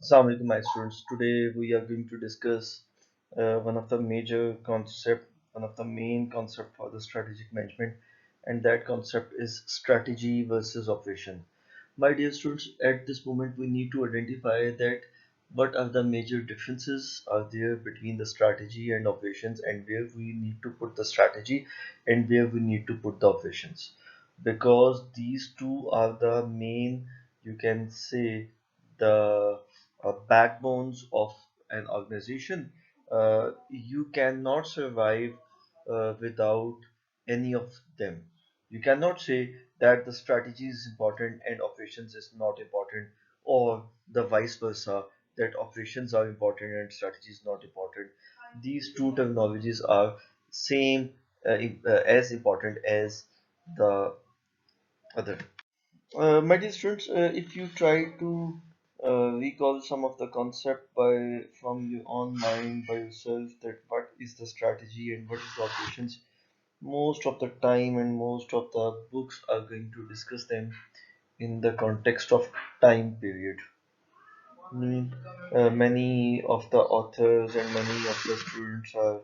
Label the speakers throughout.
Speaker 1: Assalamu alaikum, my students. Today we are going to discuss one of the one of the main concept for the strategic management, and that concept is strategy versus operation. My dear students, at this moment we need to identify that what are the major differences are there between the strategy and operations, and where we need to put the strategy and where we need to put the operations, because these two are the main, you can say, the backbones of an organization. You cannot survive without any of them. You cannot say that the strategy is important and operations is not important, or the vice versa, that operations are important and strategy is not important. These two terminologies are same, as important as the other. My dear students, if you try to recall some of the concept by from your own mind by yourself, that what is the strategy and what is the operations, most of the time and most of the books are going to discuss them in the context of time period. Many of the authors and many of the students are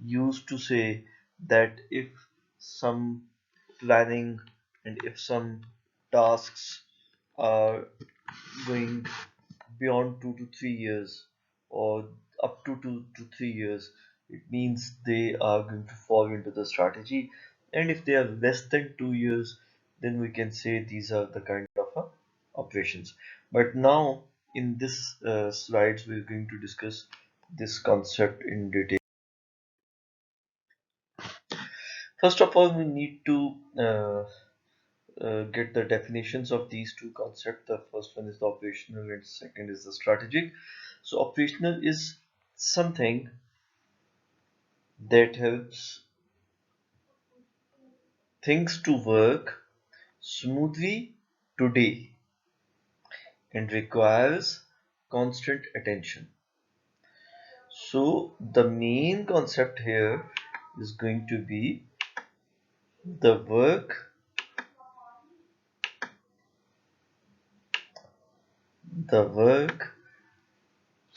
Speaker 1: used to say that if some planning and if some tasks are going beyond 2 to 3 years, or up to 2 to 3 years, it means they are going to fall into the strategy. And if they are less than 2 years, then we can say these are the kind of operations. But now in this slides, we're going to discuss this concept in detail. First of all, we need to get the definitions of these two concepts. The first one is the operational and second is the strategic. So operational is something that helps things to work smoothly today and requires constant attention. So the main concept here is going to be the work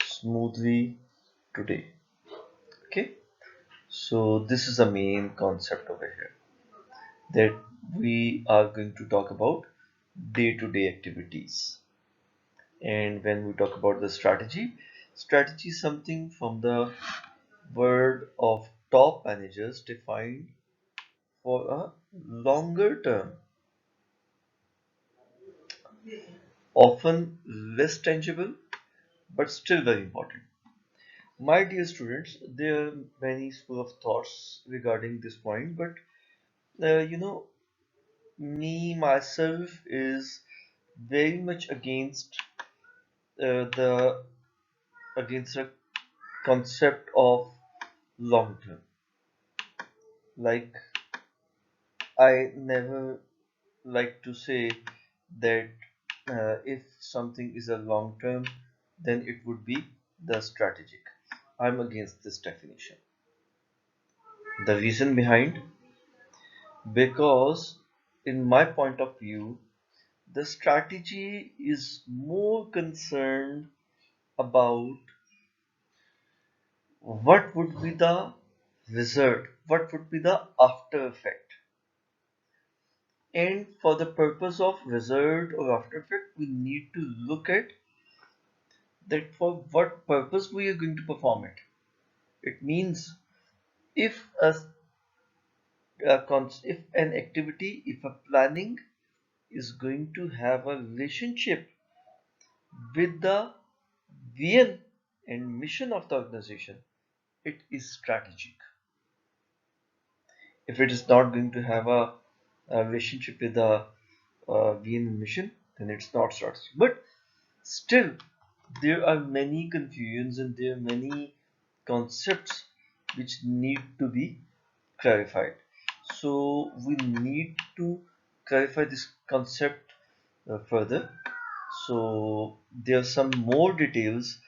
Speaker 1: smoothly today. Okay, so this is the main concept over here, that we are going to talk about day-to-day activities. And when we talk about the strategy is something from the word of top managers defined for a longer term, often less tangible, but still very important. My dear students, there are many school of thoughts regarding this point, but you know, me myself is very much the against a concept of long term. Like, I never like to say that if something is a long term, then it would be the strategic. I'm against this definition. The reason behind, because in my point of view, the strategy is more concerned about what would be the result, what would be the after effect. And for the purpose of result or after effect, we need to look at that for what purpose we are going to perform it. It means if if an activity, if a planning is going to have a relationship with the vision and mission of the organization, it is strategic. If it is not going to have a relationship with the vision and mission, then it's not strategic. But still, there are many confusions and there are many concepts which need to be clarified. So we need to clarify this concept further. So there are some more details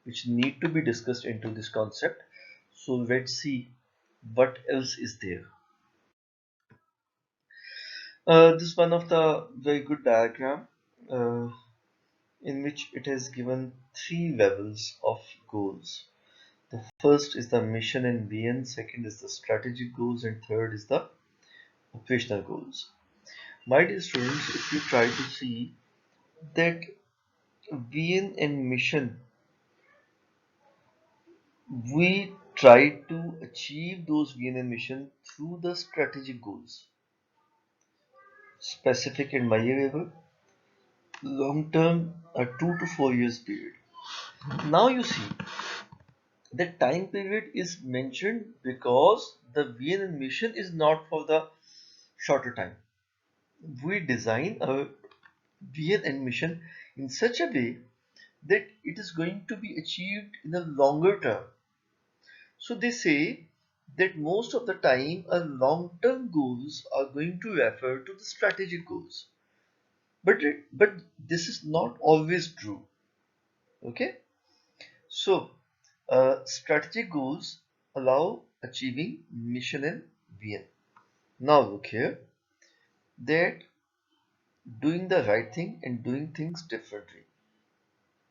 Speaker 1: which need to be discussed into this concept. So let's see what else is there. This is one of the very good diagram. Uh, in which it has given three levels of goals. The first is the mission and vision, second is the strategic goals, and third is the operational goals. My dear students, if you try to see that vision and mission, we try to achieve those vision and mission through the strategic goals, specific and measurable, long term, a 2 to 4 years period. Now you see the time period is mentioned because the vision and mission is not for the shorter time. We design a vision and mission in such a way that it is going to be achieved in a longer term. So they say that most of the time our long-term goals are going to refer to the strategic goals. But this is not always true. Okay? So strategic goals allow achieving mission and vision. Now look here that doing the right thing and doing things differently.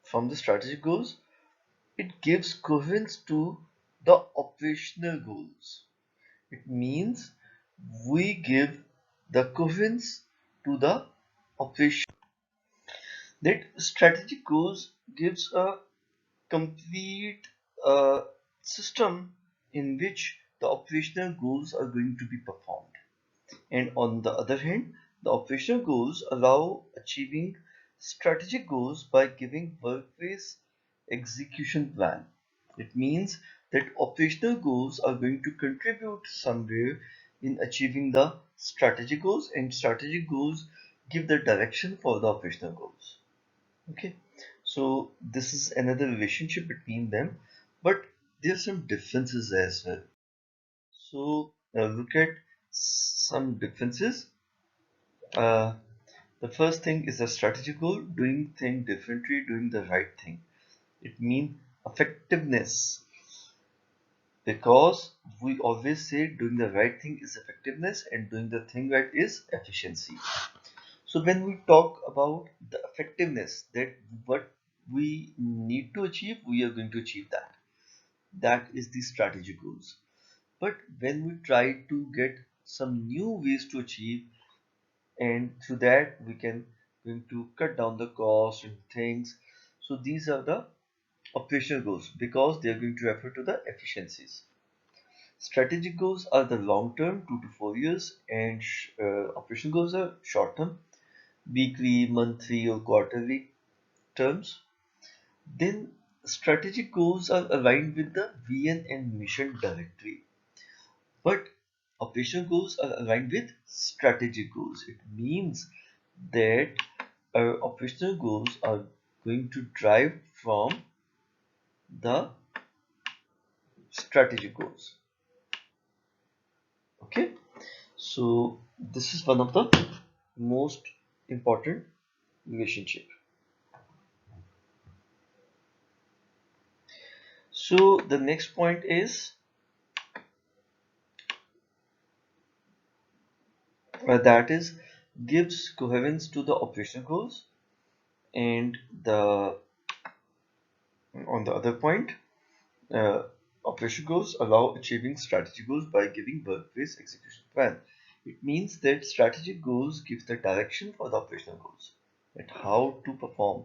Speaker 1: From the strategic goals, it gives coherence to the operational goals. It means we give the coherence to the operation. That strategic goals gives a complete system in which the operational goals are going to be performed. And on the other hand, the operational goals allow achieving strategic goals by giving workplace execution plan. It means that operational goals are going to contribute somewhere in achieving the strategic goals, and strategic goals give the direction for the operational goals. Okay, so this is another relationship between them, but there are some differences as well. So look at some differences. Uh, the first thing is a strategic goal, doing thing differently, doing the right thing. It means effectiveness, because we always say doing the right thing is effectiveness and doing the thing right is efficiency. So when we talk about the effectiveness, that what we need to achieve, we are going to achieve that. That is the strategic goals. But when we try to get some new ways to achieve, and through that we can going to cut down the cost and things. So these are the operational goals because they are going to refer to the efficiencies. Strategic goals are the long term, 2 to 4 years, and operational goals are short term, weekly, monthly, or quarterly terms. Then strategic goals are aligned with the vision and mission directly, but operational goals are aligned with strategic goals. It means that our operational goals are going to drive from the strategic goals. Okay, so this is one of the most important relationship. So the next point is that is gives coherence to the operational goals, and the on the other point, uh, operation goals allow achieving strategic goals by giving workplace execution plan. It means that strategic goals give the direction for the operational goals, that how to perform,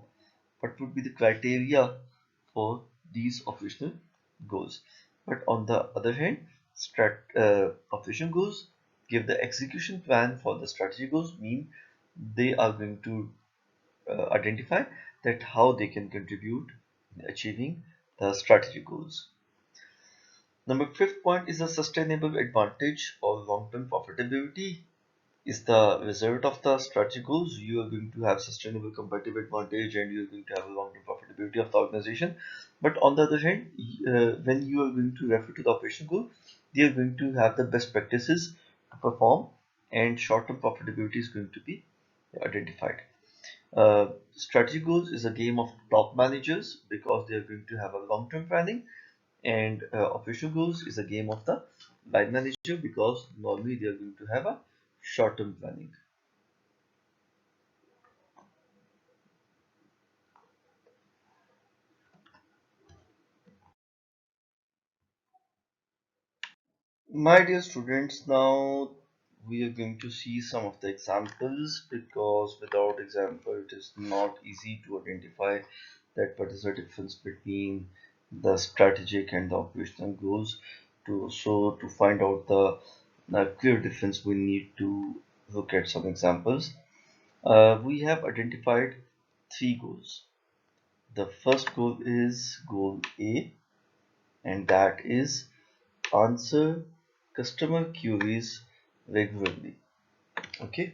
Speaker 1: what would be the criteria for these operational goals. But on the other hand, operation goals give the execution plan for the strategy goals, mean they are going to identify that how they can contribute in achieving the strategy goals. Number fifth point is a sustainable advantage or long-term profitability is the result of the strategy goals. You are going to have sustainable competitive advantage and you're going to have a long-term profitability of the organization. But on the other hand, when you are going to refer to the operation goal, they are going to have the best practices to perform, and short-term profitability is going to be identified. Strategy goals is a game of top managers because they are going to have a long-term planning, and operational goals is a game of the line manager because normally they are going to have a short-term planning. My dear students, now we are going to see some of the examples because without example it is not easy to identify that what is the difference between the strategic and the operational goals. To find out the clear difference, we need to look at some examples. We have identified three goals. The first goal is goal A, and that is answer customer queries regularly. Okay,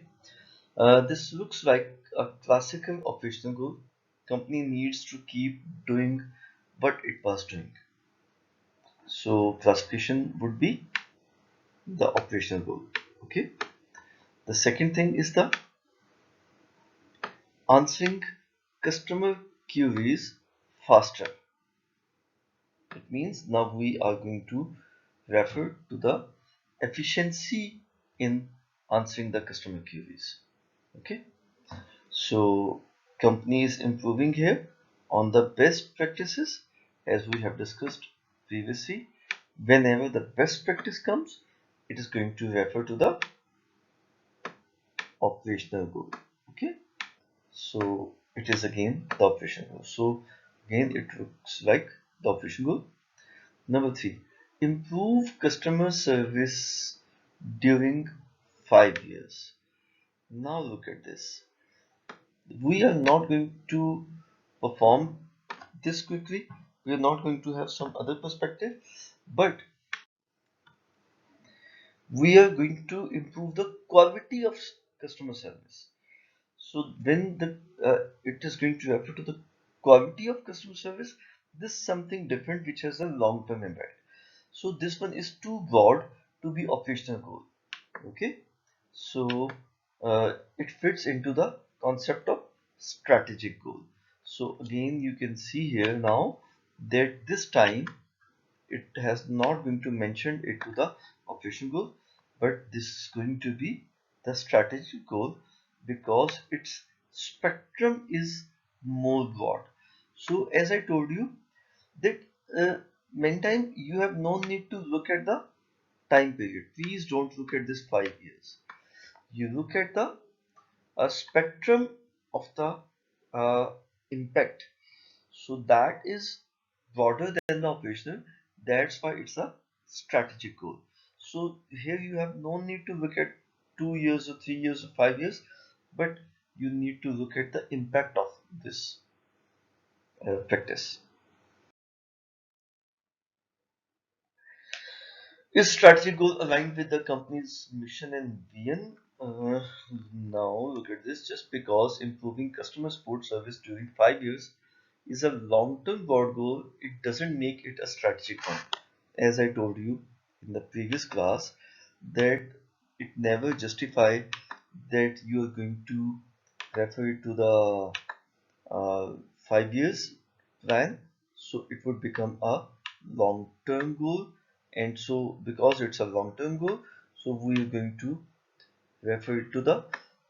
Speaker 1: this looks like a classical operational goal. Company needs to keep doing what it was doing. So classification would be the operational goal. Okay, the second thing is the answering customer queries faster. It means now we are going to refer to the efficiency in answering the customer queries. Okay, so company is improving here on the best practices as we have discussed previously. Whenever the best practice comes, it is going to refer to the operational goal. Okay, so it is again the operational goal. So again it looks like the operational goal. Number three, improve customer service during 5 years. Now look at this. We are not going to perform this quickly. We are not going to have some other perspective, but we are going to improve the quality of customer service. So when it is going to refer to the quality of customer service, this is something different which has a long-term impact. So this one is too broad to be operational goal. Okay, so it fits into the concept of strategic goal. So again, you can see here now that this time it has not going to mention it to the operation goal, but this is going to be the strategic goal because its spectrum is more broad. So as I told you that many time you have no need to look at the time period. Please don't look at this 5 years. You look at the spectrum of the uh, impact. So that is broader than the operational. That's why it's a strategic goal. So here you have no need to look at 2 years or 3 years or 5 years, but you need to look at the impact of this practice. Is strategic goal aligned with the company's mission and vision? Now look at this. Just because improving customer support service during 5 years is a long-term broad goal, it doesn't make it a strategic one. As I told you in the previous class, that it never justify that you are going to refer to the 5 years plan, so it would become a long-term goal. And so because it's a long-term goal, so we are going to refer it to the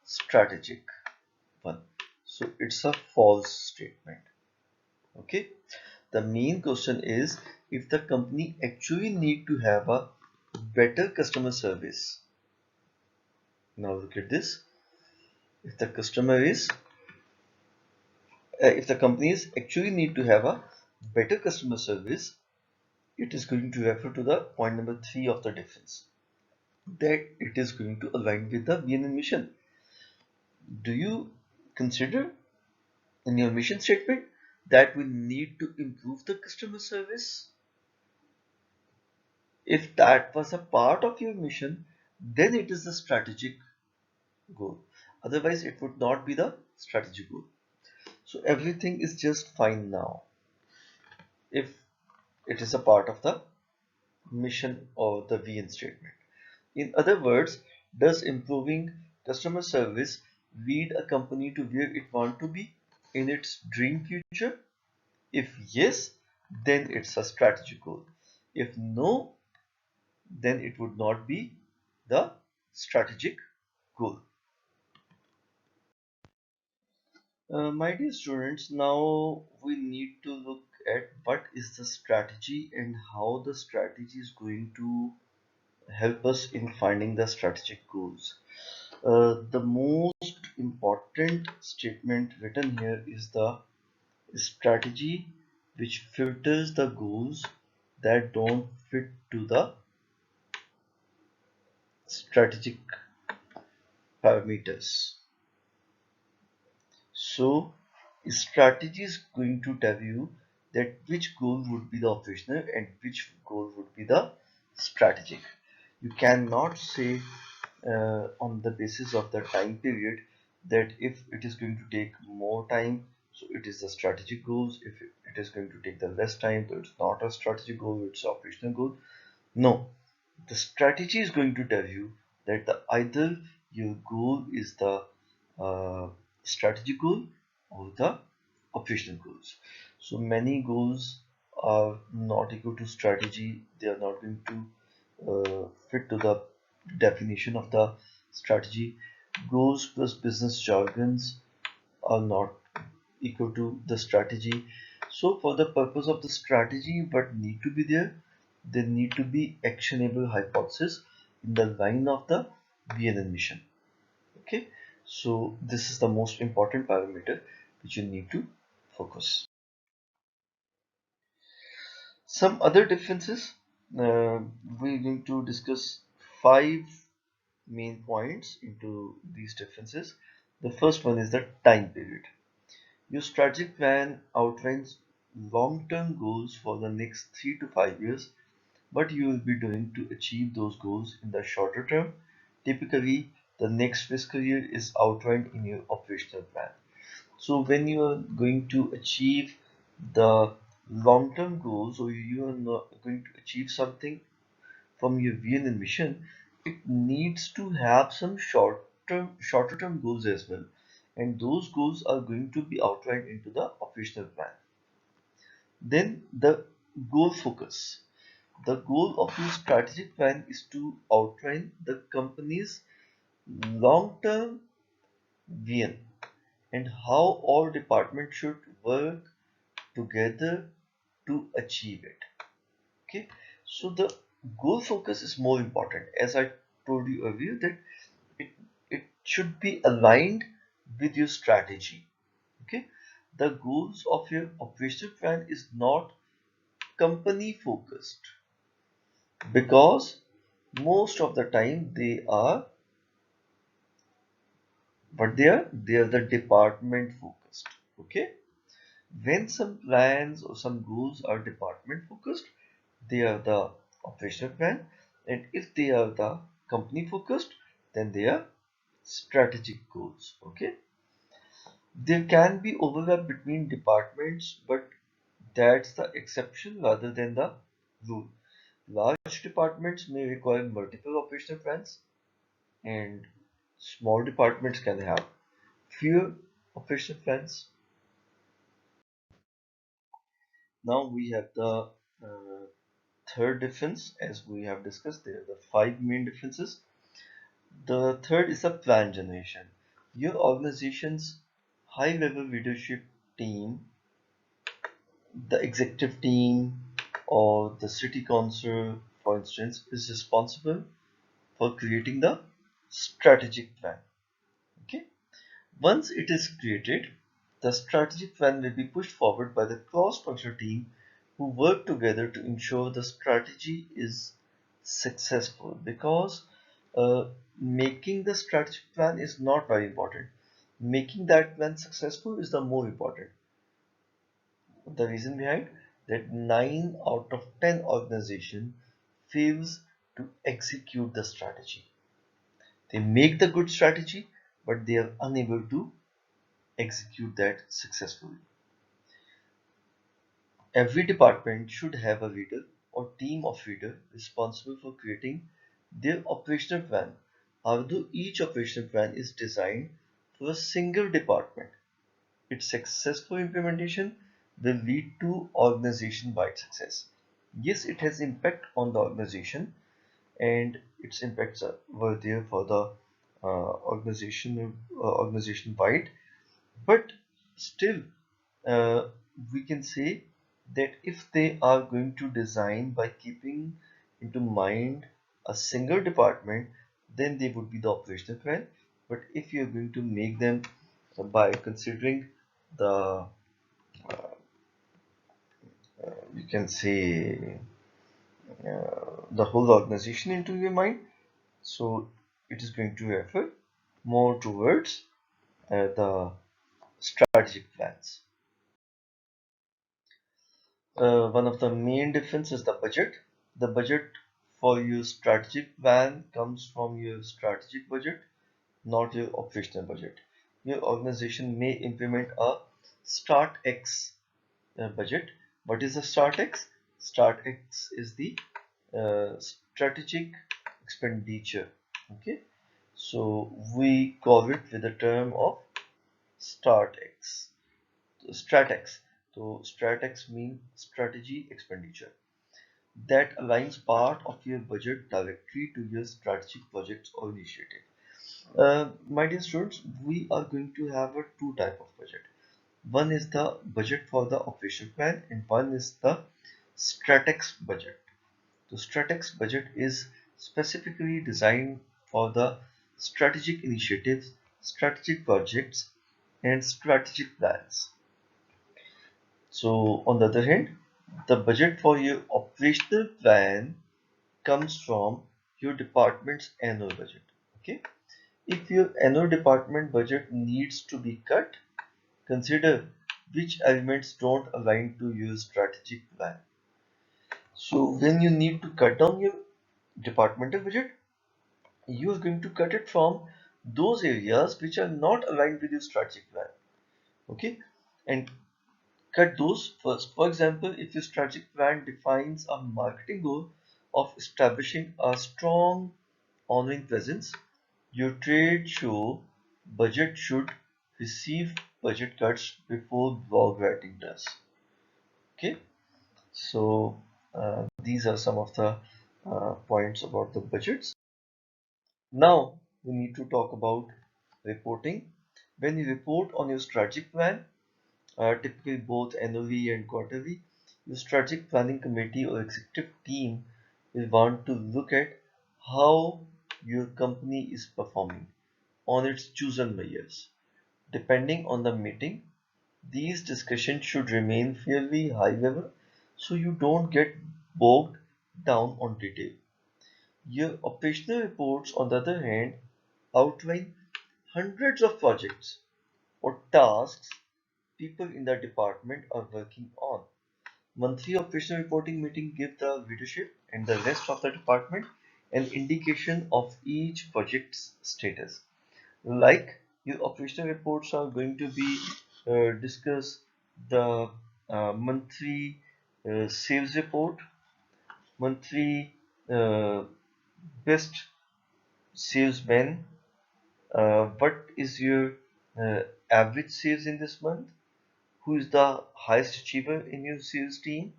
Speaker 1: strategic one. So it's a false statement. Okay, the main question is if the company actually need to have a better customer service. Now look at this. If the customer is if the companies actually need to have a better customer service, it is going to refer to the point number three of the difference, that it is going to align with the vision and mission. Do you consider in your mission statement that we need to improve the customer service? If that was a part of your mission, then it is the strategic goal. Otherwise, it would not be the strategic goal. So everything is just fine now if it is a part of the mission or the vision statement. In other words, does improving customer service lead a company to where it wants to be in its dream future? If yes, then it's a strategic goal. If no, then it would not be the strategic goal. My dear students, now we need to look at what is the strategy and how the strategy is going to help us in finding the strategic goals. The most important statement written here is the strategy which filters the goals that don't fit to the strategic parameters. So, strategy is going to tell you that which goal would be the operational and which goal would be the strategic. You cannot say on the basis of the time period that if it is going to take more time, so it is the strategic goals. If it is going to take the less time, so it's not a strategic goal, it's an operational goal. No, the strategy is going to tell you that either your goal is the uh, strategic goal or the operational goals. So many goals are not equal to strategy. They are not going to fit to the definition of the strategy. Goals plus business jargons are not equal to the strategy. So for the purpose of the strategy, what need to be there need to be actionable hypothesis in the line of the VNN mission. Okay, so this is the most important parameter which you need to focus. Some other differences, uh, we're going to discuss five main points into these differences. The first one is the time period. Your strategic plan outlines long-term goals for the next 3 to 5 years, what you will be doing to achieve those goals in the shorter term. Typically, the next fiscal year is outlined in your operational plan. So when you are going to achieve the long-term goals, or you are not going to achieve something from your VNN mission, it needs to have some shorter term goals as well. And those goals are going to be outlined into the operational plan. Then the goal focus. The goal of your strategic plan is to outline the company's long-term vision and how all departments should work together to achieve it. Okay, so the goal focus is more important. As I told you earlier, that it, it should be aligned with your strategy. Okay, the goals of your operational plan is not company focused, because most of the time they are, but they are the department focused. Okay, when some plans or some goals are department focused, they are the operational plan, and if they are the company focused, then they are strategic goals. Okay, there can be overlap between departments, but that's the exception rather than the rule. Large departments may require multiple operational plans, and small departments can have fewer operational plans. Now we have the third difference. As we have discussed, there are the five main differences. The third is the plan generation. Your organization's high level leadership team, the executive team, or the city council, for instance, is responsible for creating the strategic plan. Okay. Once it is created, the strategic plan will be pushed forward by the cross-functional team who work together to ensure the strategy is successful. Because making the strategic plan is not very important. Making that plan successful is the more important. The reason behind that 9 out of 10 organization fails to execute the strategy. They make the good strategy, but they are unable to execute that successfully. Every department should have a leader or team of leaders responsible for creating their operational plan. Although each operational plan is designed for a single department, its successful implementation will lead to organization-wide success. Yes, it has impact on the organization, and its impacts were there for the organization wide, but still, uh, we can say that if they are going to design by keeping into mind a single department, then they would be the operational plan. But if you're going to make them by considering the, you can say, the whole organization into your mind, so it is going to refer more towards the strategic plans. One of the main difference is the budget. The budget for your strategic plan comes from your strategic budget, not your operational budget. Your organization may implement a Start X budget. What is a Start X? Start X is the strategic expenditure. Okay, so we call it with the term of Start X. StratX. So StratX means strategy expenditure that aligns part of your budget directly to your strategic projects or initiative. My dear students, we are going to have a two type of budget. One is the budget for the official plan and one is the StratX budget. The StratX budget is specifically designed for the strategic initiatives, strategic projects, and strategic plans. So on the other hand, the budget for your operational plan comes from your department's annual budget. Okay. If your annual department budget needs to be cut, consider which elements don't align to your strategic plan. So when you need to cut down your departmental budget, you are going to cut it from those areas which are not aligned with your strategic plan. Okay. And cut those first. For example, if your strategic plan defines a marketing goal of establishing a strong online presence, your trade show budget should receive budget cuts before blog writing does. Okay, so these are some of the points about the budgets. Now we need to talk about reporting. When you report on your strategic plan, typically both annually and quarterly, the strategic planning committee or executive team will want to look at how your company is performing on its chosen measures. Depending on the meeting, these discussions should remain fairly high level so you don't get bogged down on detail. Your operational reports, on the other hand, outline hundreds of projects or tasks people in the department are working on. Monthly operational reporting meeting give the leadership and the rest of the department an indication of each project's status. Like your operational reports are going to be discuss the monthly sales report, monthly uh, best salesman, what is your uh, average sales in this month, who is the highest achiever in your sales team,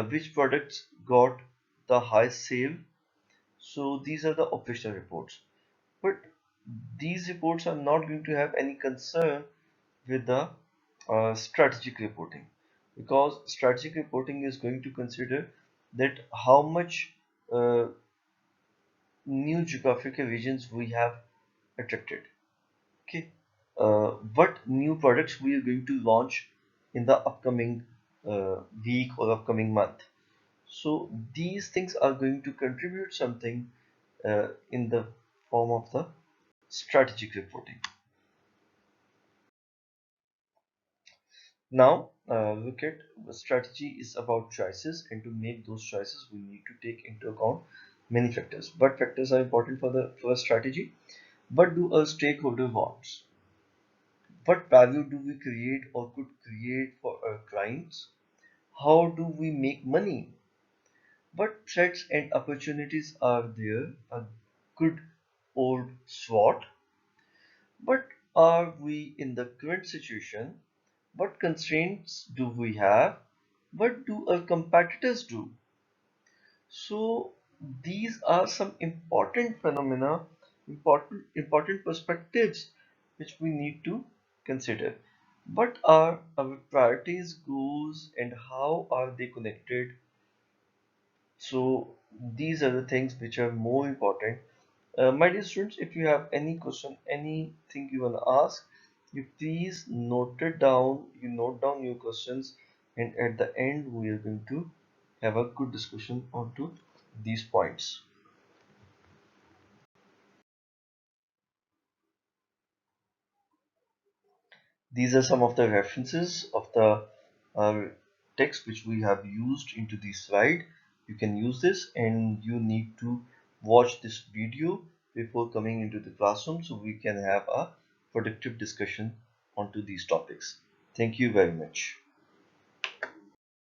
Speaker 1: which products got the highest sale. So these are the operational reports. But these reports are not going to have any concern with the strategic reporting, because strategic reporting is going to consider that how much new geographical regions we have attracted. Okay, what new products we are going to launch in the upcoming week or upcoming month. So these things are going to contribute something in the form of the strategic reporting. Now, look at the strategy is about choices, and to make those choices, we need to take into account many factors. What factors are important for the first strategy? What do a stakeholder wants? What value do we create or could create for our clients? How do we make money? What threats and opportunities are there? A good old SWOT. What are we in the current situation? What constraints do we have? What do our competitors do? So these are some important phenomena, important perspectives which we need to consider. What are our priorities, goals, and how are they connected So these are the things which are more important. My dear students, if you have any question, anything you want to ask, you please note it down. You note down your questions, and at the end, we are going to have a good discussion onto these points. These are some of the references of the uh, text which we have used into this slide. You can use this, and you need to watch this video before coming into the classroom so we can have a productive discussion onto these topics. Thank you very much.